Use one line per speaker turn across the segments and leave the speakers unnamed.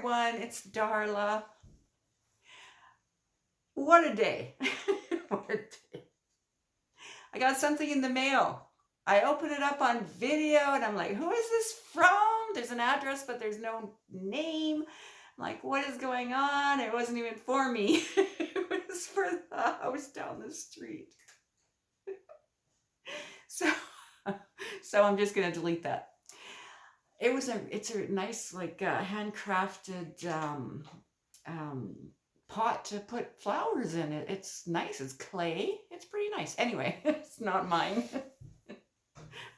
everyone, it's Darla. What a day. What a day. I got something in the mail. I open it up on video and I'm like, who is this from? There's an address, but there's no name. I'm like, what is going on? It wasn't even for me. It was for the house down the street. So I'm just gonna delete that. It's a nice, like, handcrafted pot to put flowers in it. It's nice. It's clay. It's pretty nice. Anyway, it's not mine.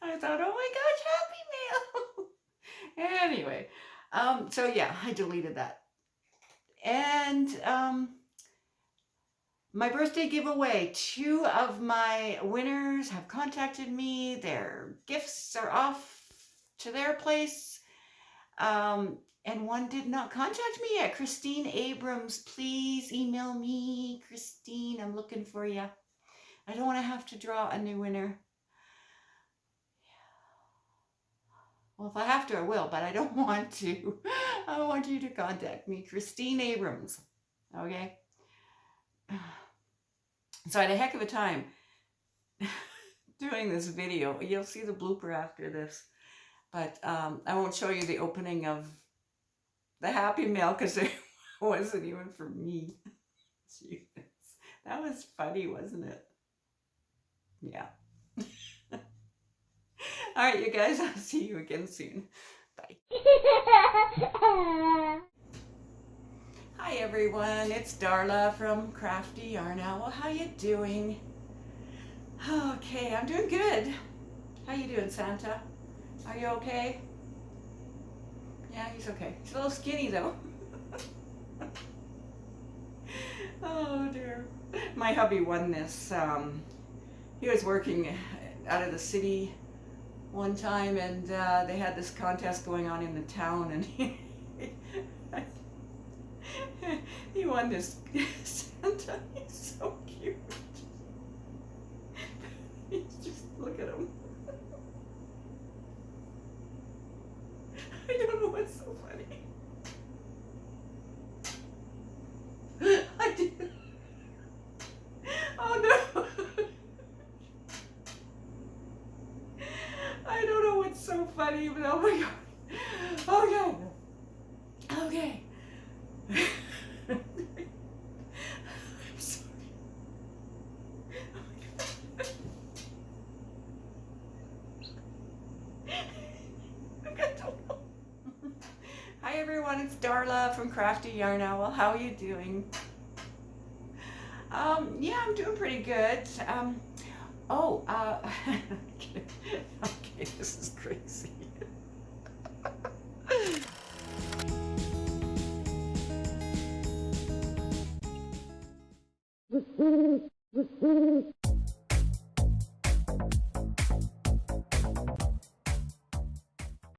I thought, oh my gosh, happy mail. Anyway, so yeah, I deleted that. And my birthday giveaway, 2 of my winners have contacted me. Their gifts are off to their place. And one did not contact me yet. Christine Abrams, please email me. Christine, I'm looking for you. I don't want to have to draw a new winner. Well, if I have to, I will, but I don't want to. I want you to contact me, Christine Abrams. Okay? So I had a heck of a time doing this video. You'll see the blooper after this. But I won't show you the opening of the happy mail because it wasn't even for me. Jeez. That was funny, wasn't it? Yeah. All right, you guys, I'll see you again soon. Bye. Hi, everyone. It's Darla from crafty.yarn.owl. How you doing? Okay, I'm doing good. How you doing, Santa? Are you okay? Yeah, he's okay. He's a little skinny, though. Oh, dear. My hubby won this. He was working out of the city one time, and they had this contest going on in the town, and he won this Santa. He's so cute. Just look at him. I don't know what's so funny. I did. Oh no. I don't know what's so funny, but oh my god. Okay. Okay. I'm sorry. Hi everyone, it's Darla from crafty.yarn.owl. How are you doing? Yeah, I'm doing pretty good. Okay, this is crazy.